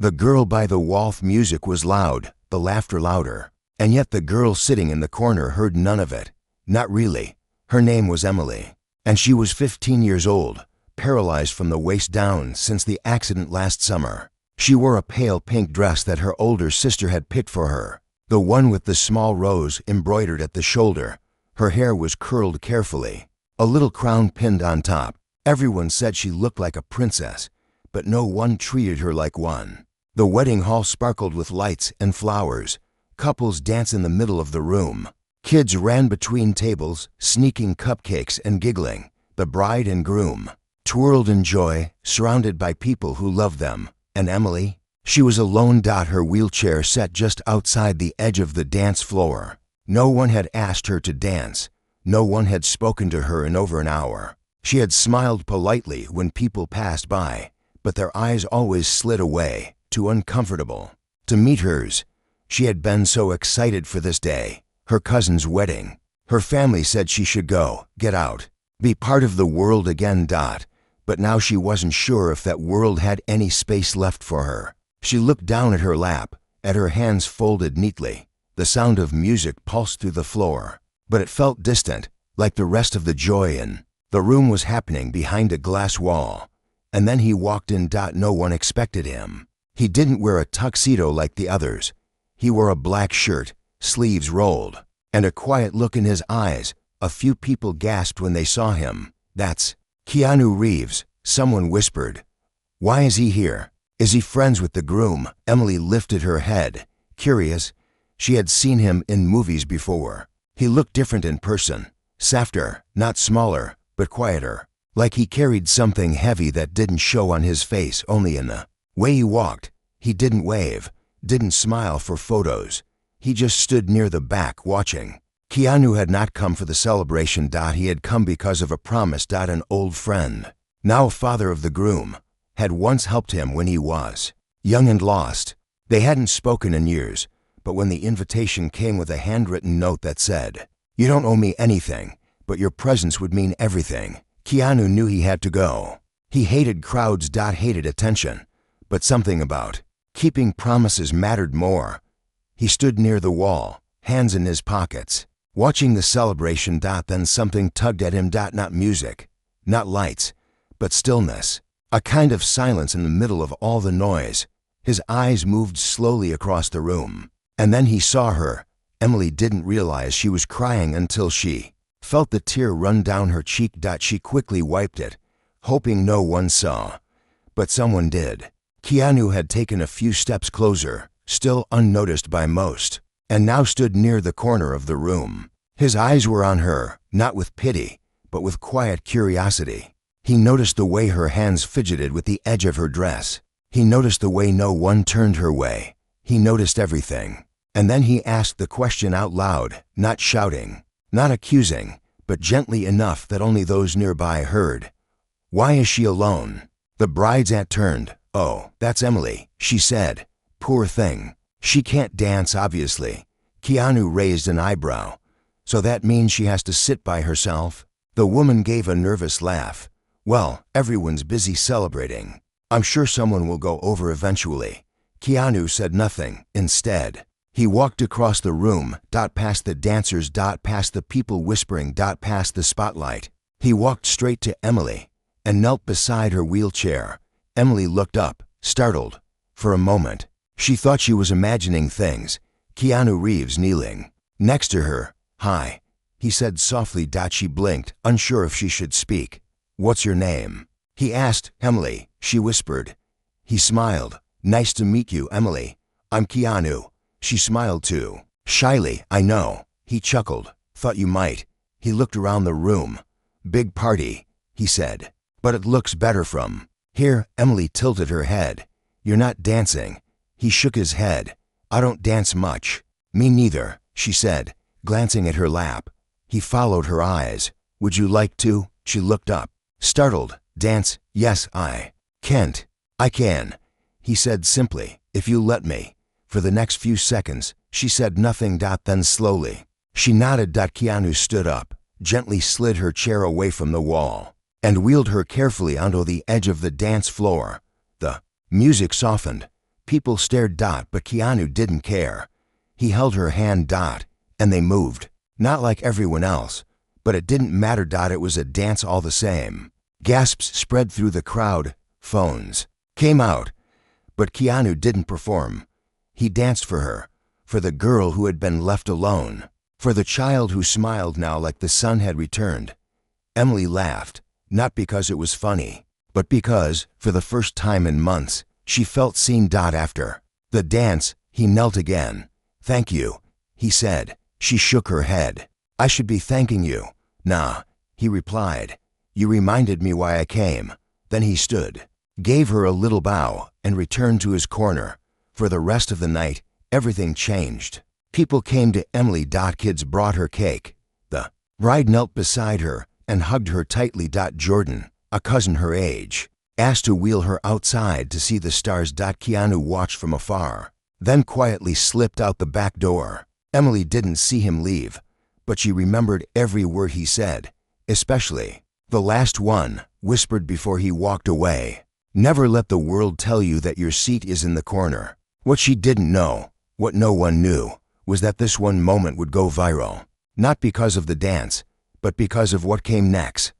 The girl by the wall music was loud, the laughter louder. And yet the girl sitting in the corner heard none of it. Not really. Her name was Emily. And she was 15 years old, paralyzed from the waist down since the accident last summer. She wore a pale pink dress that her older sister had picked for her, the one with the small rose embroidered at the shoulder. Her hair was curled carefully, a little crown pinned on top. Everyone said she looked like a princess, but no one treated her like one. The wedding hall sparkled with lights and flowers. Couples danced in the middle of the room. Kids ran between tables, sneaking cupcakes and giggling. The bride and groom twirled in joy, surrounded by people who loved them. And Emily? She was alone. Her wheelchair sat just outside the edge of the dance floor. No one had asked her to dance. No one had spoken to her in over an hour. She had smiled politely when people passed by, but their eyes always slid away, too uncomfortable to meet hers. She had been so excited for this day, her cousin's wedding. Her family said she should go, get out, be part of the world again. But now she wasn't sure if that world had any space left for her. She looked down at her lap, at her hands folded neatly. The sound of music pulsed through the floor, but it felt distant, like the rest of the joy in the room was happening behind a glass wall. And then he walked in. No one expected him. He didn't wear a tuxedo like the others. He wore a black shirt, sleeves rolled, and a quiet look in his eyes. A few people gasped when they saw him. "That's Keanu Reeves," someone whispered. "Why is he here? Is he friends with the groom?" Emily lifted her head, curious. She had seen him in movies before. He looked different in person, softer, not smaller, but quieter, like he carried something heavy that didn't show on his face, only in the way he walked. He didn't wave, didn't smile for photos. He just stood near the back watching. Keanu had not come for the celebration. He had come because of a promise. An old friend, now father of the groom, had once helped him when he was young and lost. They hadn't spoken in years, but when the invitation came with a handwritten note that said, "You don't owe me anything, but your presence would mean everything," Keanu knew he had to go. He hated crowds. Hated attention, but something about keeping promises mattered more. He stood near the wall, hands in his pockets, watching the celebration. Then something tugged at him. Not music, not lights, but stillness. A kind of silence in the middle of all the noise. His eyes moved slowly across the room. And then he saw her. Emily didn't realize she was crying until she felt the tear run down her cheek. She quickly wiped it, hoping no one saw. But someone did. Keanu had taken a few steps closer, still unnoticed by most, and now stood near the corner of the room. His eyes were on her, not with pity, but with quiet curiosity. He noticed the way her hands fidgeted with the edge of her dress. He noticed the way no one turned her way. He noticed everything. And then he asked the question out loud, not shouting, not accusing, but gently enough that only those nearby heard. "Why is she alone?" The bride's aunt turned. "Oh, that's Emily," she said. "Poor thing. She can't dance, obviously." Keanu raised an eyebrow. "So that means she has to sit by herself?" The woman gave a nervous laugh. "Well, everyone's busy celebrating. I'm sure someone will go over eventually." Keanu said nothing. Instead, he walked across the room, past the dancers, past the people whispering, past the spotlight. He walked straight to Emily and knelt beside her wheelchair. Emily looked up, startled. For a moment, she thought she was imagining things. Keanu Reeves kneeling next to her. "Hi," he said softly. She blinked, unsure if she should speak. "What's your name?" he asked. "Emily," she whispered. He smiled. "Nice to meet you, Emily. I'm Keanu." She smiled too. Shyly. "I know." He chuckled. "Thought you might." He looked around the room. "Big party," he said. "But it looks better from here." Emily tilted her head. "You're not dancing." He shook his head. "I don't dance much." "Me neither," she said, glancing at her lap. He followed her eyes. "Would you like to?" She looked up, startled. "Dance? Yes, I can't." "I can," he said simply, "if you let me." For the next few seconds, she said nothing. Then slowly, she nodded. Keanu stood up, gently slid her chair away from the wall, and wheeled her carefully onto the edge of the dance floor. The music softened. People stared. But Keanu didn't care. He held her hand. And they moved. Not like everyone else. But it didn't matter. It was a dance all the same. Gasps spread through the crowd. Phones came out. But Keanu didn't perform. He danced for her. For the girl who had been left alone. For the child who smiled now like the sun had returned. Emily laughed. Not because it was funny. But because, for the first time in months, she felt seen. After the dance, he knelt again. "Thank you," he said. She shook her head. "I should be thanking you." "Nah," he replied. "You reminded me why I came." Then he stood, gave her a little bow, and returned to his corner. For the rest of the night, everything changed. People came to Emily. Kids brought her cake. The bride knelt beside her and hugged her tightly. Jordan, a cousin her age, asked to wheel her outside to see the stars. Keanu watched from afar, then quietly slipped out the back door. Emily didn't see him leave, but she remembered every word he said, especially the last one, whispered before he walked away. "Never let the world tell you that your seat is in the corner." What she didn't know, what no one knew, was that this one moment would go viral. Not because of the dance, but because of what came next.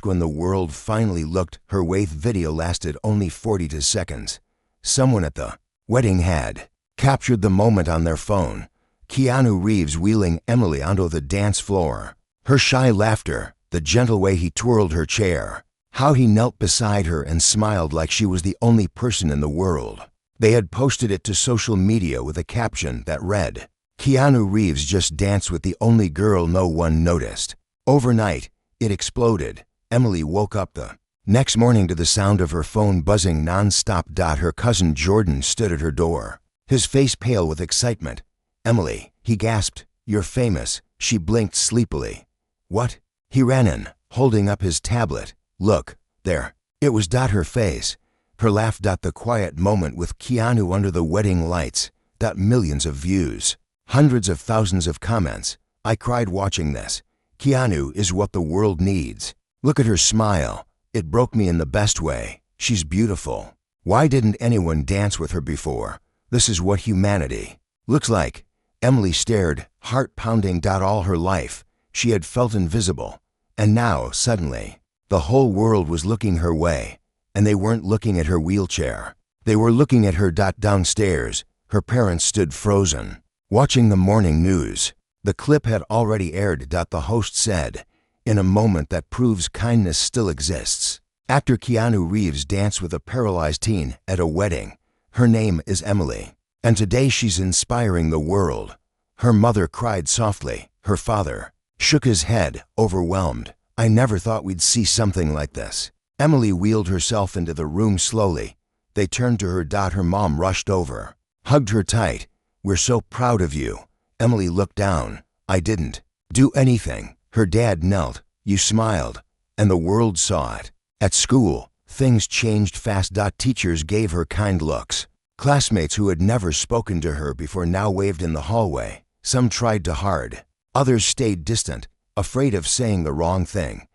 When the world finally looked her way. The video lasted only 42 seconds. Someone at the wedding had captured the moment on their phone. Keanu Reeves wheeling Emily onto the dance floor. Her shy laughter, the gentle way he twirled her chair, how he knelt beside her and smiled like she was the only person in the world. They had posted it to social media with a caption that read, "Keanu Reeves just danced with the only girl no one noticed." Overnight, it exploded. Emily woke up the next morning to the sound of her phone buzzing non-stop. Her cousin Jordan stood at her door, his face pale with excitement. "Emily," he gasped, "you're famous." She blinked sleepily. "What?" He ran in, holding up his tablet. "Look, there." It was her face, her laugh. The quiet moment with Keanu under the wedding lights. Millions of views, hundreds of thousands of comments. "I cried watching this. Keanu is what the world needs. Look at her smile. It broke me in the best way. She's beautiful. Why didn't anyone dance with her before? This is what humanity looks like." Emily stared, heart pounding. All her life, she had felt invisible. And now, suddenly, the whole world was looking her way. And they weren't looking at her wheelchair. They were looking at her. Downstairs, her parents stood frozen, watching the morning news. The clip had already aired. The host said, "In a moment that proves kindness still exists." Actor Keanu Reeves danced with a paralyzed teen at a wedding. Her name is Emily. And today she's inspiring the world. Her mother cried softly. Her father shook his head, overwhelmed. "I never thought we'd see something like this." Emily wheeled herself into the room slowly. They turned to her. Her mom rushed over, hugged her tight. "We're so proud of you." Emily looked down. "I didn't do anything." Her dad knelt. "You smiled, and the world saw it." At school, things changed fast. Teachers gave her kind looks. Classmates who had never spoken to her before now waved in the hallway. Some tried too hard. Others stayed distant, afraid of saying the wrong thing.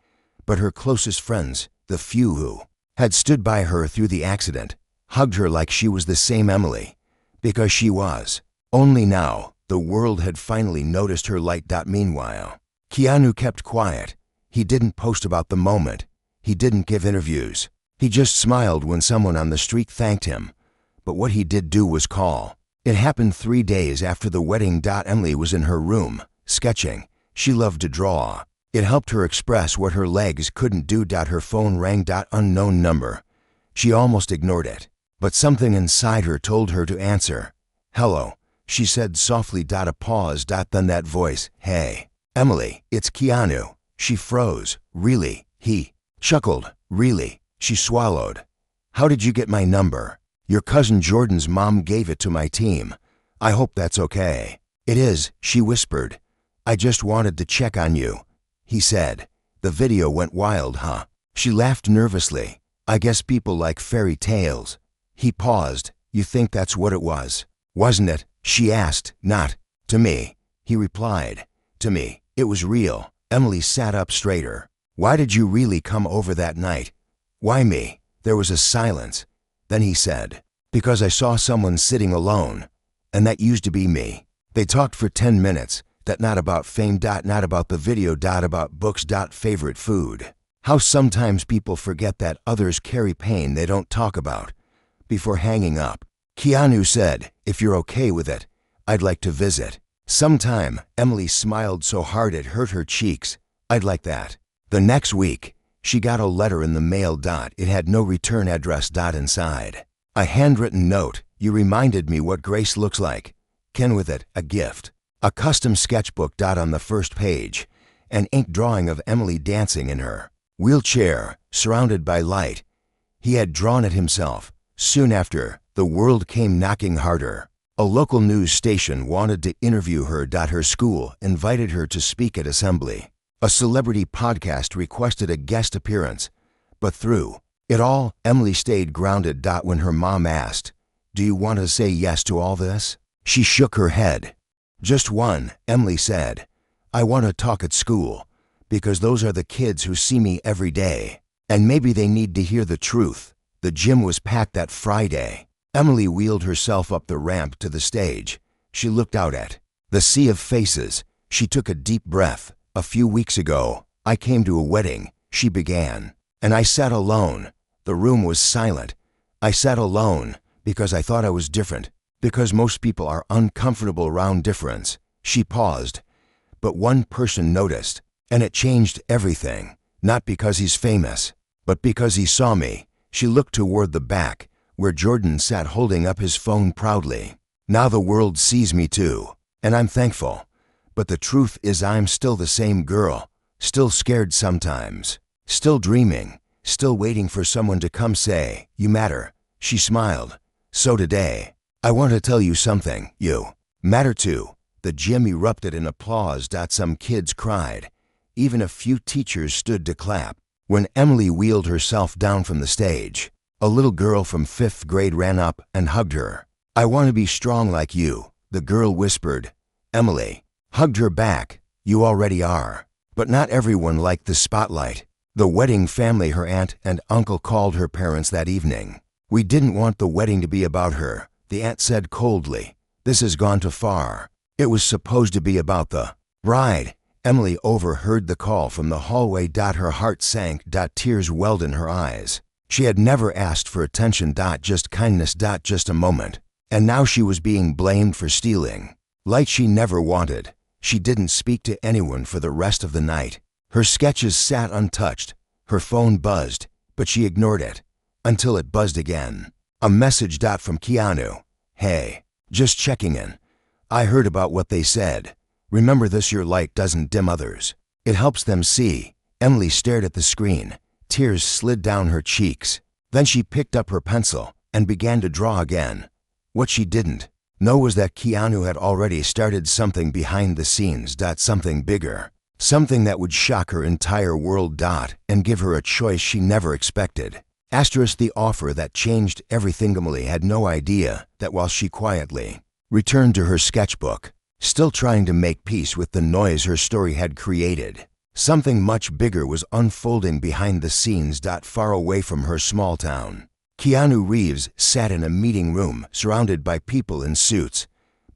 But her closest friends, the few who had stood by her through the accident, hugged her like she was the same Emily. Because she was. Only now, the world had finally noticed her light. Meanwhile, Keanu kept quiet. He didn't post about the moment. He didn't give interviews. He just smiled when someone on the street thanked him. But what he did do was call. It happened 3 days after the wedding. Emily was in her room, sketching. She loved to draw. It helped her express what her legs couldn't do. Her phone rang. Unknown number. She almost ignored it. But something inside her told her to answer. "Hello," she said softly. A pause. Then that voice. "Hey, Emily, it's Keanu." She froze. "Really?" He chuckled. "Really?" She swallowed. "How did you get my number?" "Your cousin Jordan's mom gave it to my team. I hope that's okay." "It is," she whispered. "I just wanted to check on you," he said. "The video went wild, huh?" She laughed nervously. "I guess people like fairy tales." He paused. "You think that's what it was, wasn't it?" she asked. "Not to me," he replied. "To me, it was real." Emily sat up straighter. "Why did you really come over that night?" "Why me?" There was a silence. Then he said, Because I saw someone sitting alone, and that used to be me. They talked for 10 minutes, that not about fame, not about the video, about books, favorite food. How sometimes people forget that others carry pain they don't talk about. Before hanging up, Keanu said, "If you're okay with it, I'd like to visit sometime." Emily smiled so hard it hurt her cheeks. "I'd like that." The next week, she got a letter in the mail. It had no return address. Inside, a handwritten note. "You reminded me what grace looks like. Ken with it, a gift." A custom sketchbook. On the first page, an ink drawing of Emily dancing in her wheelchair, surrounded by light. He had drawn it himself. Soon after, the world came knocking harder. A local news station wanted to interview her. Her school invited her to speak at assembly. A celebrity podcast requested a guest appearance. But through it all, Emily stayed grounded. When her mom asked, "Do you want to say yes to all this?" she shook her head. "Just one," Emily said. "I want to talk at school, because those are the kids who see me every day, and maybe they need to hear the truth." The gym was packed that Friday. Emily wheeled herself up the ramp to the stage. She looked out at the sea of faces. She took a deep breath. "A few weeks ago, I came to a wedding," she began, "and I sat alone. The room was silent. I sat alone because I thought I was different, because most people are uncomfortable around difference." She paused. "But one person noticed, and it changed everything. Not because he's famous, but because he saw me." She looked toward the back, where Jordan sat holding up his phone proudly. "Now the world sees me too, and I'm thankful. But the truth is I'm still the same girl, still scared sometimes, still dreaming, still waiting for someone to come say, 'You matter.'" She smiled. "So today, I want to tell you something. You matter too." The gym erupted in applause. Some kids cried. Even a few teachers stood to clap. When Emily wheeled herself down from the stage, a little girl from 5th grade ran up and hugged her. "I want to be strong like you," the girl whispered. Emily hugged her back. "You already are." But not everyone liked the spotlight. The wedding family, her aunt and uncle, called her parents that evening. "We didn't want the wedding to be about her," the aunt said coldly. "This has gone too far. It was supposed to be about the bride." Emily overheard the call from the hallway. Her heart sank. Tears welled in her eyes. She had never asked for attention. Just kindness. Just a moment. And now she was being blamed for stealing light she never wanted. She didn't speak to anyone for the rest of the night. Her sketches sat untouched. Her phone buzzed, but she ignored it until it buzzed again. A message. From Keanu. "Hey, just checking in. I heard about what they said. Remember this, your light doesn't dim others. It helps them see." Emily stared at the screen. Tears slid down her cheeks. Then she picked up her pencil and began to draw again. What she didn't know was that Keanu had already started something behind the scenes. Something bigger. Something that would shock her entire world. And give her a choice she never expected. The offer that changed everything. Emily had no idea that while she quietly returned to her sketchbook, still trying to make peace with the noise her story had created, something much bigger was unfolding behind the scenes. Far away from her small town, Keanu Reeves sat in a meeting room surrounded by people in suits.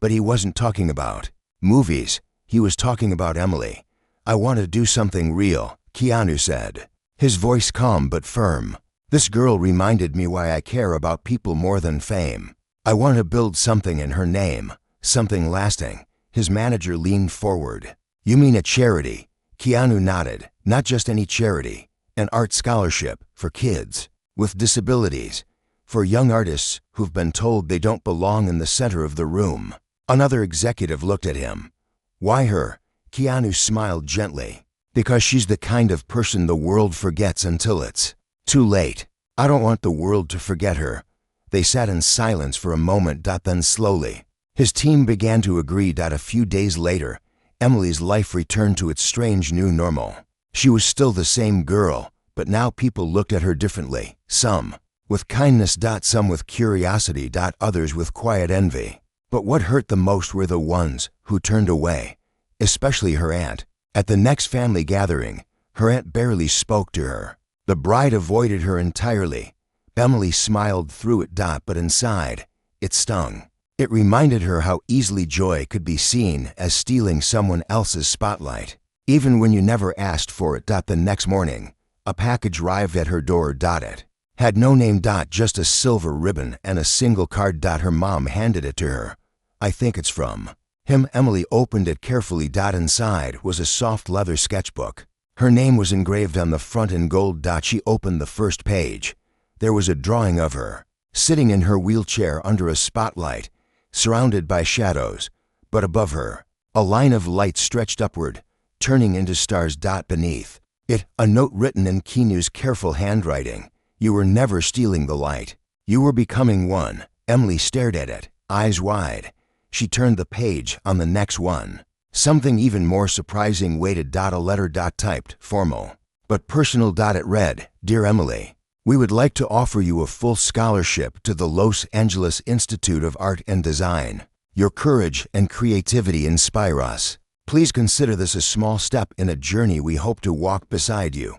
But he wasn't talking about movies. He was talking about Emily. "I want to do something real," Keanu said, his voice calm but firm. "This girl reminded me why I care about people more than fame. I want to build something in her name, something lasting." His manager leaned forward. "You mean a charity?" Keanu nodded. "Not just any charity. An art scholarship for kids with disabilities, for young artists who've been told they don't belong in the center of the room." Another executive looked at him. "Why her?" Keanu smiled gently. "Because she's the kind of person the world forgets until it's too late. I don't want the world to forget her." They sat in silence for a moment. Then slowly, his team began to agree. A few days later, Emily's life returned to its strange new normal. She was still the same girl, but now people looked at her differently. Some with kindness. Some with curiosity. Others with quiet envy. But what hurt the most were the ones who turned away, especially her aunt. At the next family gathering, her aunt barely spoke to her. The bride avoided her entirely, Emily smiled through it. But inside, it stung. It reminded her how easily joy could be seen as stealing someone else's spotlight, even when you never asked for it. The next morning, a package arrived at her door. It had no name. Just a silver ribbon and a single card. Her mom handed it to her. "I think it's from him." Emily opened it carefully. Inside was a soft leather sketchbook. Her name was engraved on the front in gold. She opened the first page. There was a drawing of her, sitting in her wheelchair under a spotlight, surrounded by shadows, but above her, a line of light stretched upward, turning into stars. Beneath it, a note written in Keanu's careful handwriting. "You were never stealing the light. You were becoming one." Emily stared at it, eyes wide. She turned the page. On the next one, something even more surprising waited. A letter. Typed, formal, but personal. It read, "Dear Emily, we would like to offer you a full scholarship to the Los Angeles Institute of Art and Design. Your courage and creativity inspire us. Please consider this a small step in a journey we hope to walk beside you.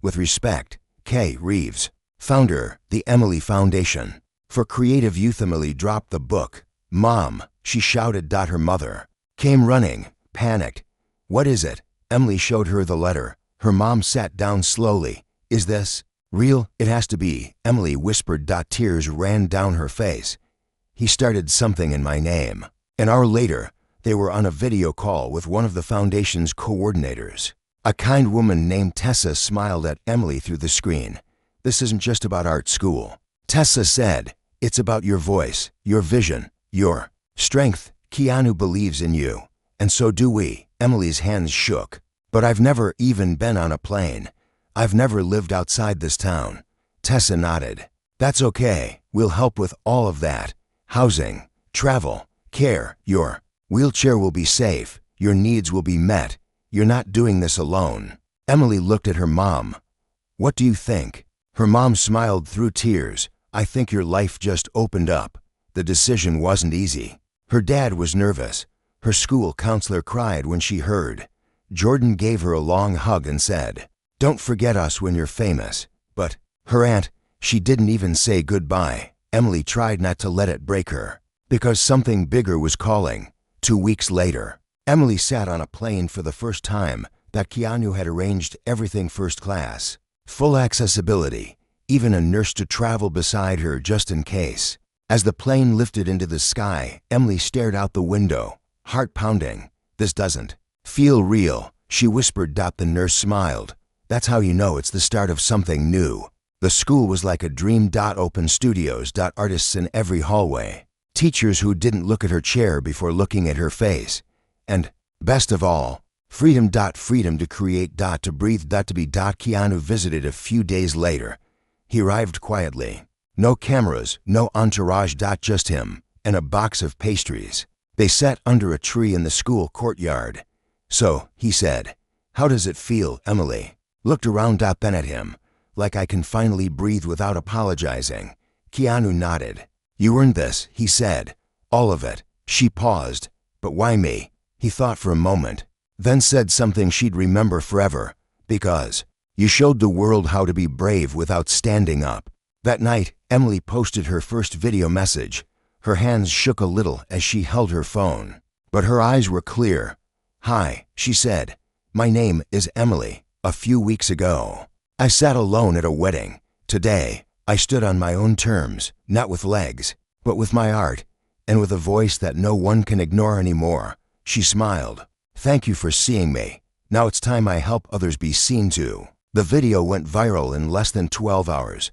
With respect, KeanuReeves, founder, the Emily Foundation for Creative Youth." Emily dropped the book. "Mom," she shouted. Her mother came running, panicked. "What is it?" Emily showed her the letter. Her mom sat down slowly. "Is this real?" "It has to be," Emily whispered. Tears ran down her face. "He started something in my name." An hour later, they were on a video call with one of the foundation's coordinators. A kind woman named Tessa smiled at Emily through the screen. "This isn't just about art school," Tessa said. "It's about your voice, your vision, your strength. Keanu believes in you, and so do we." Emily's hands shook. "But I've never even been on a plane. I've never lived outside this town." Tessa nodded. "That's okay. We'll help with all of that. Housing, travel, care. Your wheelchair will be safe. Your needs will be met. You're not doing this alone." Emily looked at her mom. "What do you think?" Her mom smiled through tears. "I think your life just opened up." The decision wasn't easy. Her dad was nervous. Her school counselor cried when she heard. Jordan gave her a long hug and said, "Don't forget us when you're famous." But her aunt, she didn't even say goodbye. Emily tried not to let it break her, because something bigger was calling. 2 weeks later, Emily sat on a plane for the first time. Keanu had arranged everything first class. Full accessibility, even a nurse to travel beside her just in case. As the plane lifted into the sky, Emily stared out the window, heart pounding. "This doesn't feel real," she whispered. The nurse smiled. "That's how you know it's the start of something new." The school was like a dream. Open studios. Artists in every hallway. Teachers who didn't look at her chair before looking at her face. And, best of all, freedom. Freedom to create. To breathe. To be. Keanu visited a few days later. He arrived quietly. No cameras, no entourage. Just him and a box of pastries. They sat under a tree in the school courtyard. "So," he said, "how does it feel?" Emily looked around. Then at him. "Like I can finally breathe without apologizing." Keanu nodded. "You earned this," he said. "All of it." She paused. "But why me?" He thought for a moment, then said something she'd remember forever. "Because you showed the world how to be brave without standing up." That night, Emily posted her first video message. Her hands shook a little as she held her phone, but her eyes were clear. "Hi," she said. "My name is Emily. A few weeks ago, I sat alone at a wedding. Today, I stood on my own terms, not with legs, but with my art, and with a voice that no one can ignore anymore." She smiled. "Thank you for seeing me. Now it's time I help others be seen too." The video went viral in less than 12 hours.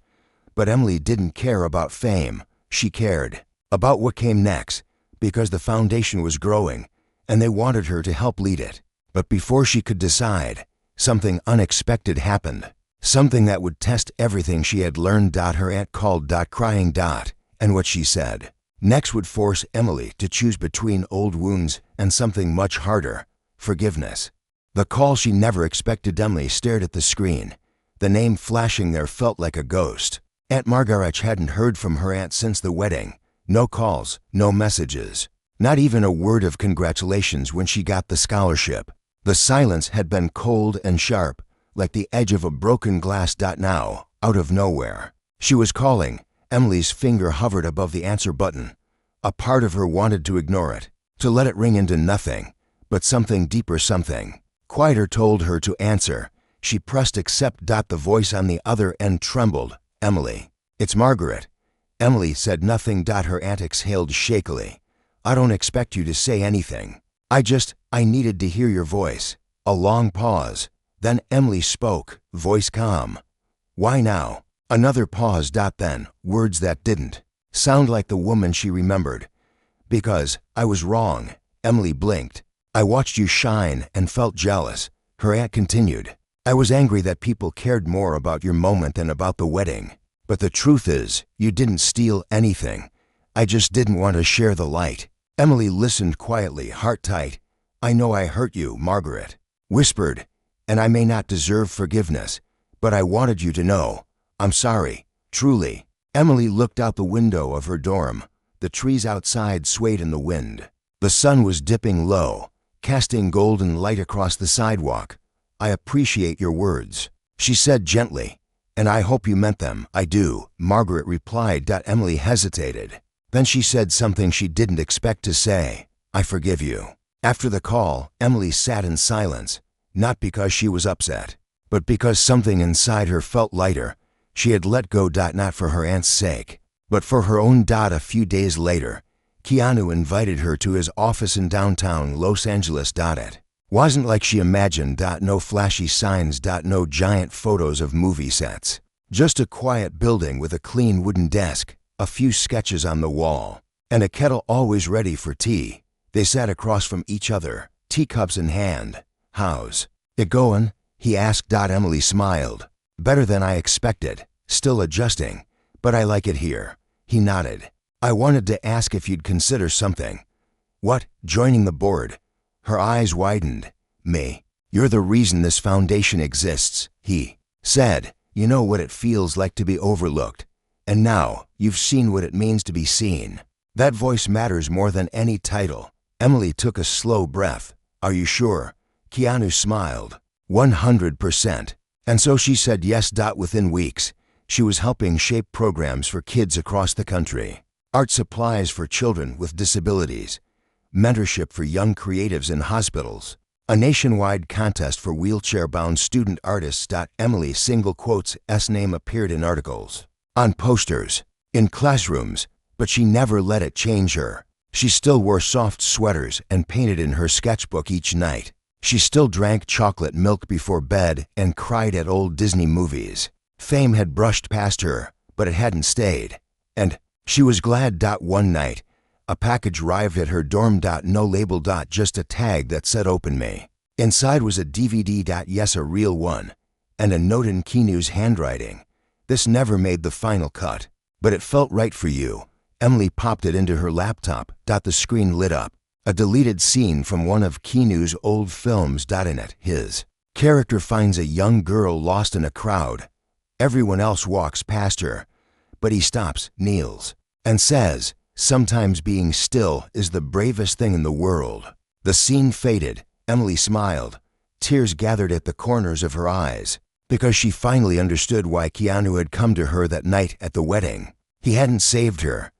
But Emily didn't care about fame. She cared about what came next, because the foundation was growing, and they wanted her to help lead it. But before she could decide, something unexpected happened. Something that would test everything she had learned. Her aunt called. Crying. And what she said next would force Emily to choose between old wounds and something much harder: forgiveness. The call she never expected. Emily stared at the screen. The name flashing there felt like a ghost. Aunt Margaret hadn't heard from her aunt since the wedding. No calls, no messages, not even a word of congratulations when she got the scholarship. The silence had been cold and sharp, like the edge of a broken glass. Now, out of nowhere, She was calling. Emily's finger hovered above the answer button. A part of her wanted to ignore it, to let it ring into nothing, but something deeper, something quieter told her to answer. She pressed accept. The voice on the other end trembled. "Emily, it's Margaret." Emily said nothing. Her aunt exhaled shakily. "I don't expect you to say anything. I needed to hear your voice." A long pause. Then Emily spoke, voice calm. "Why now?" Another pause. Then words that didn't sound like the woman she remembered. "Because I was wrong." Emily blinked. "I watched you shine and felt jealous." Her aunt continued. "I was angry that people cared more about your moment than about the wedding. But the truth is, you didn't steal anything. I just didn't want to share the light." Emily listened quietly, heart tight. "I know I hurt you," Margaret whispered, "and I may not deserve forgiveness, but I wanted you to know. I'm sorry, truly." Emily looked out the window of her dorm. The trees outside swayed in the wind. The sun was dipping low, casting golden light across the sidewalk. "I appreciate your words," she said gently, "and I hope you meant them." "I do," Margaret replied. Emily hesitated. Then she said something she didn't expect to say. "I forgive you." After the call, Emily sat in silence, not because she was upset, but because something inside her felt lighter. She had let go. Not for her aunt's sake, but for her own. A few days later, Keanu invited her to his office in downtown Los Angeles. It wasn't like she imagined. No flashy signs. No giant photos of movie sets. Just a quiet building with a clean wooden desk, a few sketches on the wall, and a kettle always ready for tea. They sat across from each other, teacups in hand. "How's it going?" he asked. Emily smiled. "Better than I expected. Still adjusting, but I like it here." He nodded. "I wanted to ask if you'd consider something." "What?" "Joining the board." Her eyes widened. "Me? You're the reason this foundation exists," he said. "You know what it feels like to be overlooked. And now, you've seen what it means to be seen. That voice matters more than any title." Emily took a slow breath. "Are you sure?" Keanu smiled. 100%. And so she said yes. Within weeks, she was helping shape programs for kids across the country. Art supplies for children with disabilities, mentorship for young creatives in hospitals, a nationwide contest for wheelchair-bound student artists. Emily's single quotes S name appeared in articles, on posters, in classrooms, but she never let it change her. She still wore soft sweaters and painted in her sketchbook each night. She still drank chocolate milk before bed and cried at old Disney movies. Fame had brushed past her, but it hadn't stayed. And she was glad. One night, a package arrived at her dorm. No label. Just a tag that said "Open Me." Inside was a DVD. Yes, a real one. And a note in Keanu's handwriting. "This never made the final cut, but it felt right for you." Emily popped it into her laptop. The screen lit up. A deleted scene from one of Keanu's old films. In it, his character finds a young girl lost in a crowd. Everyone else walks past her, but he stops, kneels, and says, "Sometimes being still is the bravest thing in the world." The scene faded. Emily smiled. Tears gathered at the corners of her eyes, because she finally understood why Keanu had come to her that night at the wedding. He hadn't saved her.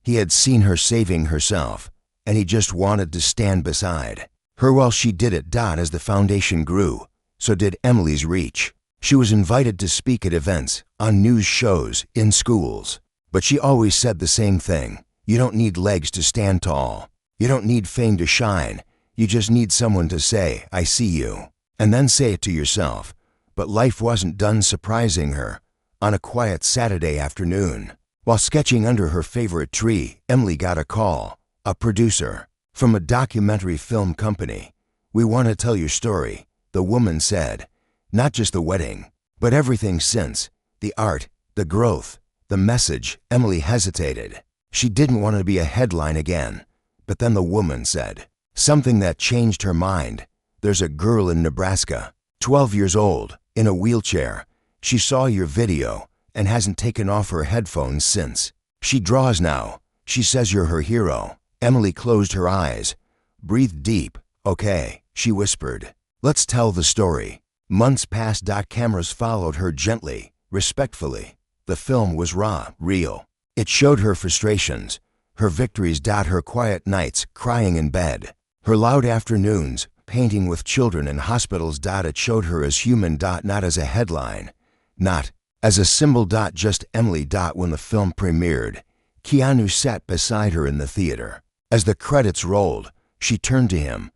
He had seen her saving herself, and he just wanted to stand beside her while she did it. As the foundation grew, so did Emily's reach. She was invited to speak at events, on news shows, in schools. But she always said the same thing. You don't need legs to stand tall. You don't need fame to shine. You just need someone to say, "I see you," and then say it to yourself. But life wasn't done surprising her. On a quiet Saturday afternoon, while sketching under her favorite tree, Emily got a call. A producer from a documentary film company. "We want to tell your story," the woman said. "Not just the wedding, but everything since. The art, the growth, the message." Emily hesitated. She didn't want to be a headline again. But then the woman said something that changed her mind. "There's a girl in Nebraska, 12 years old, in a wheelchair. She saw your video and hasn't taken off her headphones since. She draws now. She says you're her hero." Emily closed her eyes, breathed deep. "Okay," she whispered. "Let's tell the story." Months passed. Cameras followed her gently, respectfully. The film was raw, real. It showed her frustrations, her victories, her quiet nights crying in bed, her loud afternoons painting with children in hospitals. It showed her as human, not as a headline, not as a symbol. Just Emily. When the film premiered, Keanu sat beside her in the theater. As the credits rolled, she turned to him.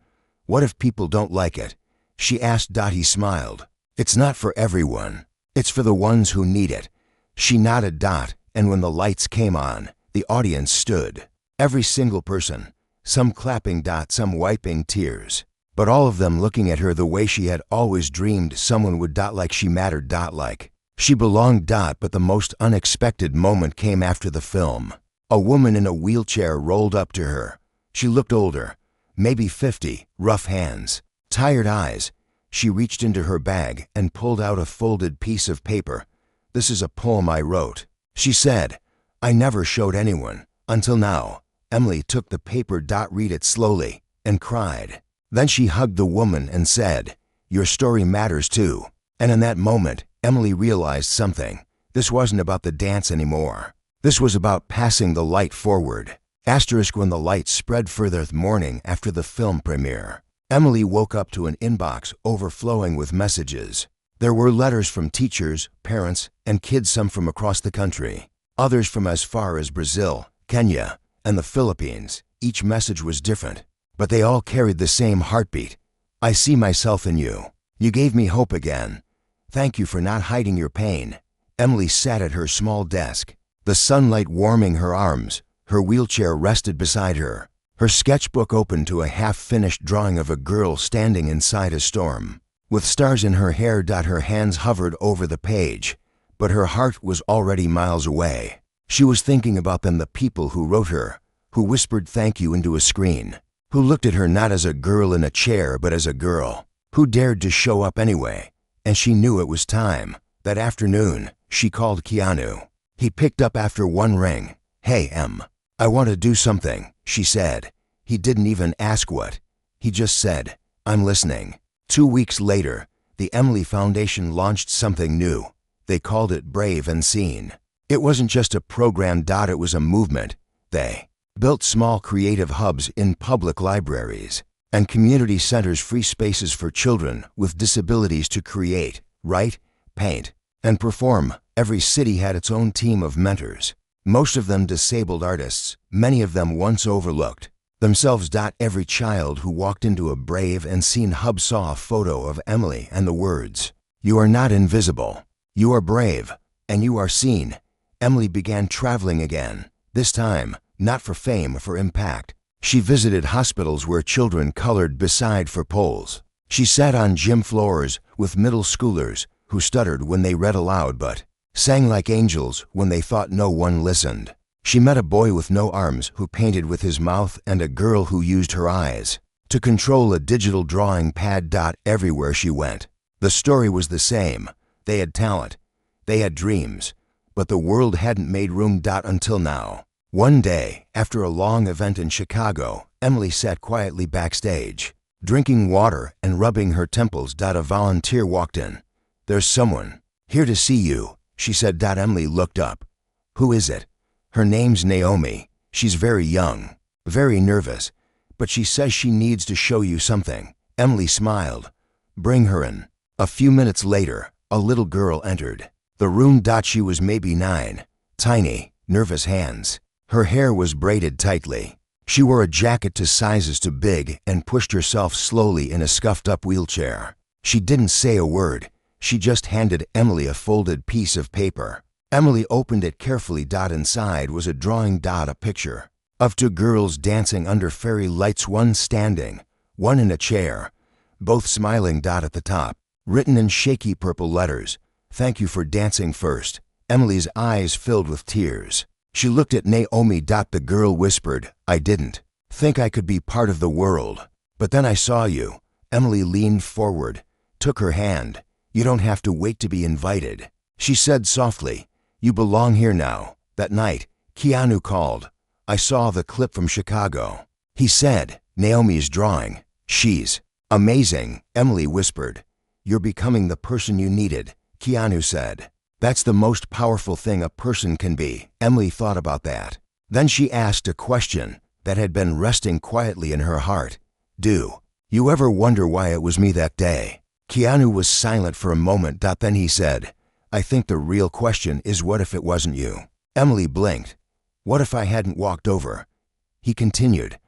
"What if people don't like it?" she asked. He smiled. "It's not for everyone. It's for the ones who need it." She nodded. And when the lights came on, the audience stood. Every single person, some clapping. Some wiping tears, but all of them looking at her the way she had always dreamed someone would. Like she mattered. Like she belonged. But the most unexpected moment came after the film. A woman in a wheelchair rolled up to her. She looked older, maybe 50, rough hands, tired eyes. She reached into her bag and pulled out a folded piece of paper. "This is a poem I wrote," she said. "I never showed anyone, until now." Emily took the paper. Read it slowly, and cried. Then she hugged the woman and said, "Your story matters too." And in that moment, Emily realized something. This wasn't about the dance anymore. This was about passing the light forward. When the light spread further. Morning after the film premiere, Emily woke up to an inbox overflowing with messages. There were letters from teachers, parents, and kids, some from across the country, others from as far as Brazil, Kenya, and the Philippines. Each message was different, but they all carried the same heartbeat. "I see myself in you. You gave me hope again. Thank you for not hiding your pain." Emily sat at her small desk, the sunlight warming her arms. Her wheelchair rested beside her, her sketchbook open to a half-finished drawing of a girl standing inside a storm, with stars in her hair. Her hands hovered over the page, but her heart was already miles away. She was thinking about them, the people who wrote her, who whispered thank you into a screen, who looked at her not as a girl in a chair but as a girl, who dared to show up anyway. And she knew it was time. That afternoon, she called Keanu. He picked up after one ring. "Hey, Em. I want to do something," she said. He didn't even ask what. He just said, "I'm listening." 2 weeks later, the Emily Foundation launched something new. They called it Brave and Seen. It wasn't just a program. It was a movement. They built small creative hubs in public libraries and community centers, free spaces for children with disabilities to create, write, paint, and perform. Every city had its own team of mentors, most of them disabled artists, many of them once overlooked themselves. Every child who walked into a Brave and Seen hub saw a photo of Emily and the words, "You are not invisible. You are brave, and you are seen." Emily began traveling again, this time not for fame, for impact. She visited hospitals where children colored beside for poles. She sat on gym floors with middle schoolers who stuttered when they read aloud but sang like angels when they thought no one listened. She met a boy with no arms who painted with his mouth and a girl who used her eyes to control a digital drawing pad. Everywhere she went, the story was the same. They had talent, they had dreams, but the world hadn't made room. Until now. One day, after a long event in Chicago, Emily sat quietly backstage, drinking water and rubbing her temples. A volunteer walked in. "There's someone here to see you," she said. Emily looked up. "Who is it?" "Her name's Naomi. She's very young, very nervous, but she says she needs to show you something." Emily smiled. "Bring her in." A few minutes later, a little girl entered the room. She was maybe 9, tiny, nervous hands. Her hair was braided tightly. She wore a jacket to sizes too big and pushed herself slowly in a scuffed-up wheelchair. She didn't say a word. She just handed Emily a folded piece of paper. Emily opened it carefully. Inside was a drawing. A picture of 2 girls dancing under fairy lights, one standing, one in a chair, both smiling. At the top, written in shaky purple letters, "Thank you for dancing first." Emily's eyes filled with tears. She looked at Naomi. The girl whispered, "I didn't think I could be part of the world, but then I saw you." Emily leaned forward, took her hand. "You don't have to wait to be invited," she said softly. "You belong here now." That night, Keanu called. "I saw the clip from Chicago," he said. "Naomi's drawing. She's amazing." Emily whispered. "You're becoming the person you needed," Keanu said. That's the most powerful thing a person can be. Emily thought about that. Then she asked a question that had been resting quietly in her heart. Do you ever wonder why it was me that day? Keanu was silent for a moment. Then he said, I think the real question is, what if it wasn't you? Emily blinked. What if I hadn't walked over? He continued,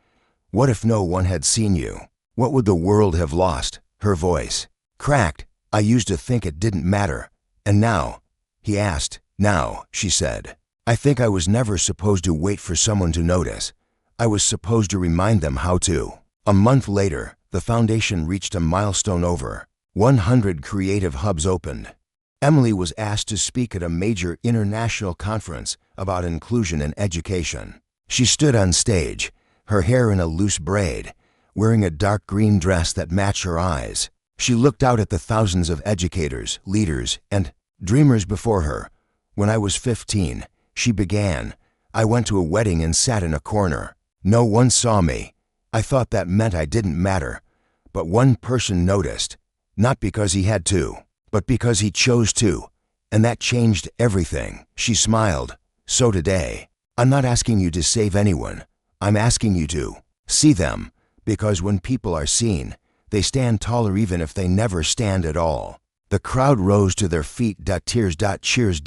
what if no one had seen you? What would the world have lost? Her voice cracked. I used to think it didn't matter. And now? He asked. Now, she said. I think I was never supposed to wait for someone to notice. I was supposed to remind them how to. A month later, the foundation reached a milestone. Over 100 creative hubs opened. Emily was asked to speak at a major international conference about inclusion in education. She stood on stage, her hair in a loose braid, wearing a dark green dress that matched her eyes. She looked out at the thousands of educators, leaders, and dreamers before her. When I was 15, she began, I went to a wedding and sat in a corner. No one saw me. I thought that meant I didn't matter. But one person noticed, not because he had to, but because he chose to. And that changed everything. She smiled. So today, I'm not asking you to save anyone. I'm asking you to see them, because when people are seen, they stand taller even if they never stand at all. The crowd rose to their feet. Tears. Cheers.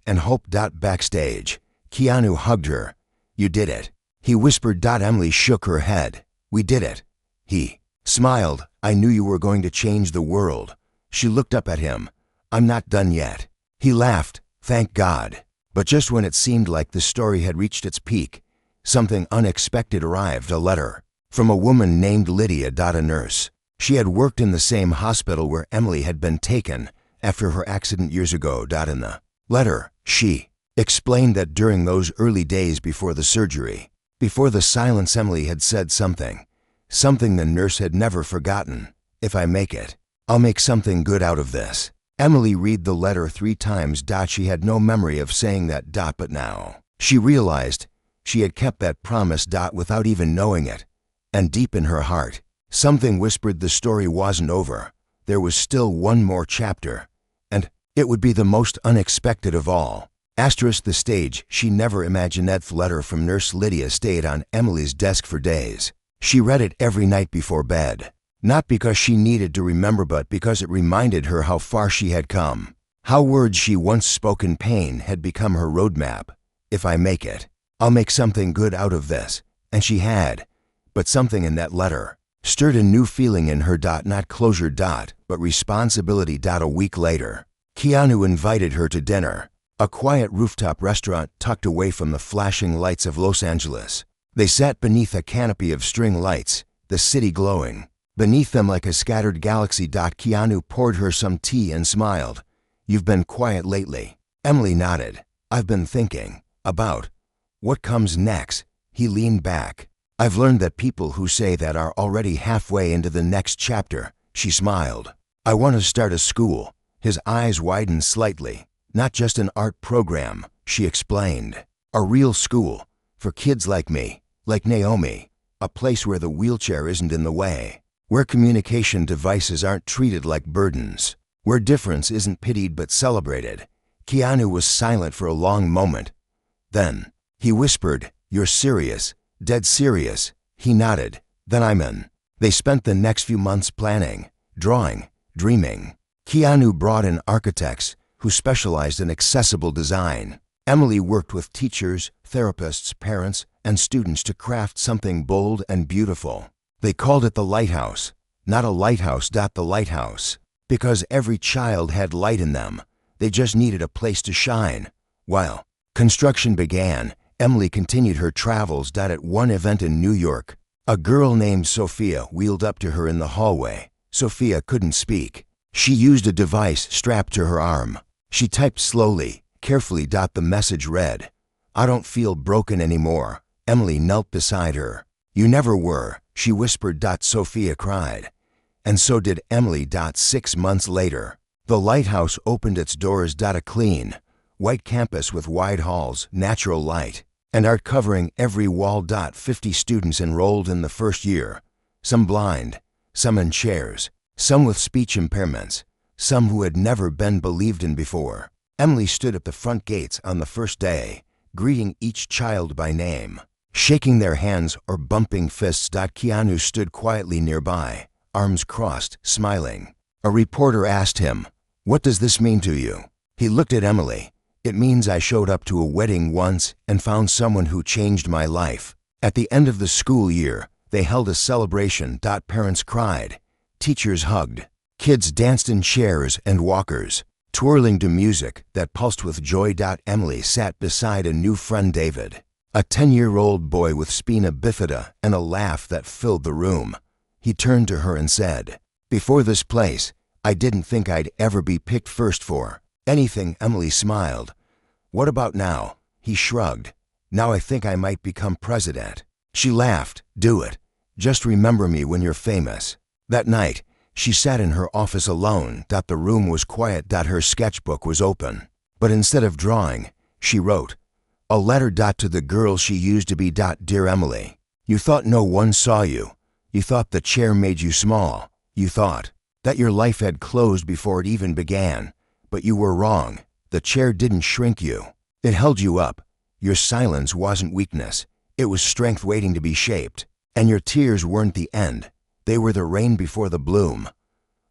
And hope. Backstage, Keanu hugged her. You did it, he whispered. Emily shook her head. We did it. He smiled. I knew you were going to change the world. She looked up at him. I'm not done yet. He laughed. Thank God. But just when it seemed like the story had reached its peak, something unexpected arrived. A letter from a woman named Lydia. A nurse. She had worked in the same hospital where Emily had been taken after her accident years ago. In the letter, she explained that during those early days before the surgery, before the silence, Emily had said something the nurse had never forgotten. If I make it, I'll make something good out of this. Emily read the letter 3 times. She had no memory of saying that. But now she realized she had kept that promise. Without even knowing it. And deep in her heart, something whispered the story wasn't over. There was still one more chapter. And it would be the most unexpected of all. The stage. She never imagined that letter from Nurse Lydia stayed on Emily's desk for days. She read it every night before bed. Not because she needed to remember, but because it reminded her how far she had come. How words she once spoke in pain had become her roadmap. If I make it, I'll make something good out of this. And she had. But something in that letter stirred a new feeling in her. Not closure. But responsibility. A week later, Keanu invited her to dinner. A quiet rooftop restaurant tucked away from the flashing lights of Los Angeles. They sat beneath a canopy of string lights, the city glowing beneath them like a scattered galaxy. Keanu poured her some tea and smiled. You've been quiet lately. Emily nodded. I've been thinking about what comes next. He leaned back. I've learned that people who say that are already halfway into the next chapter. She smiled. I want to start a school. His eyes widened slightly. Not just an art program, she explained. A real school for kids like me, like Naomi. A place where the wheelchair isn't in the way. Where communication devices aren't treated like burdens. Where difference isn't pitied but celebrated. Keanu was silent for a long moment. Then, he whispered, You're serious, dead serious. He nodded. Then I'm in. They spent the next few months planning, drawing, dreaming. Keanu brought in architects who specialized in accessible design. Emily worked with teachers, therapists, parents, and students to craft something bold and beautiful. They called it the lighthouse. Not a lighthouse. The lighthouse. Because every child had light in them. They just needed a place to shine. While construction began, Emily continued her travels. At one event in New York, a girl named Sophia wheeled up to her in the hallway. Sophia couldn't speak. She used a device strapped to her arm. She typed slowly, carefully. The message read, I don't feel broken anymore. Emily knelt beside her. You never were, she whispered. Sophia cried. And so did Emily. 6 months later, the lighthouse opened its doors. A clean, white campus with wide halls, natural light, and art covering every wall. 50 students enrolled in the first year. Some blind, some in chairs, some with speech impairments, some who had never been believed in before. Emily stood at the front gates on the first day, greeting each child by name, shaking their hands or bumping fists. Keanu stood quietly nearby, arms crossed, smiling. A reporter asked him, "What does this mean to you?" He looked at Emily. "It means I showed up to a wedding once and found someone who changed my life." At the end of the school year, they held a celebration. Parents cried, teachers hugged, kids danced in chairs and walkers, twirling to music that pulsed with joy. Emily sat beside a new friend, David, a 10-year-old boy with spina bifida and a laugh that filled the room. He turned to her and said, "Before this place, I didn't think I'd ever be picked first for anything." Emily smiled. "What about now?" He shrugged. "Now I think I might become president." She laughed. "Do it. Just remember me when you're famous." That night, she sat in her office alone. The room was quiet. Her sketchbook was open. But instead of drawing, she wrote a letter to the girl she used to be. "Dear Emily, you thought no one saw you. You thought the chair made you small. You thought that your life had closed before it even began. But you were wrong. The chair didn't shrink you. It held you up. Your silence wasn't weakness. It was strength waiting to be shaped. And your tears weren't the end. They were the rain before the bloom.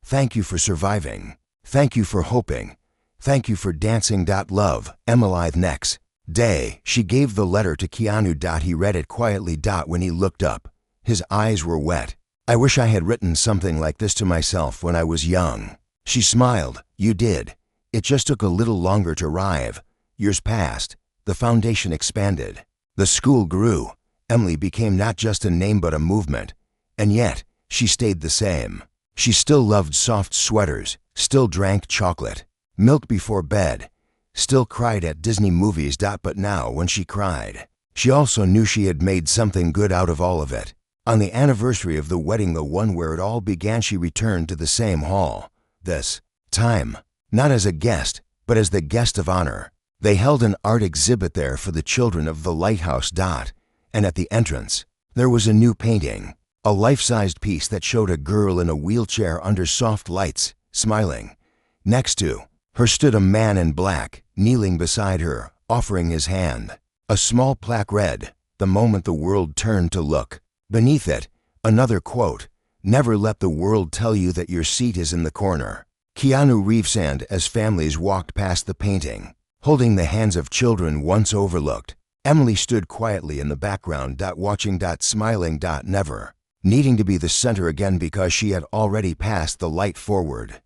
Thank you for surviving. Thank you for hoping. Thank you for dancing. Love, Emily." Next day, she gave the letter to Keanu. He read it quietly. When he looked up, his eyes were wet. "I wish I had written something like this to myself when I was young." She smiled. "You did. It just took a little longer to arrive. Years passed. The foundation expanded. The school grew. Emily became not just a name but a movement. And yet, she stayed the same. She still loved soft sweaters, still drank chocolate milk before bed, still cried at Disney movies. But now, when she cried, she also knew she had made something good out of all of it. On the anniversary of the wedding, the one where it all began, she returned to the same hall. This time, not as a guest, but as the guest of honor. They held an art exhibit there for the children of the lighthouse. And at the entrance, there was a new painting, a life-sized piece that showed a girl in a wheelchair under soft lights, smiling. Next to her stood a man in black, kneeling beside her, offering his hand. A small plaque read, "The moment the world turned to look." Beneath it, another quote, "Never let the world tell you that your seat is in the corner." Keanu Reeves. And as families walked past the painting, holding the hands of children once overlooked, Emily stood quietly in the background, watching, smiling, never needing to be the center again because she had already passed the light forward.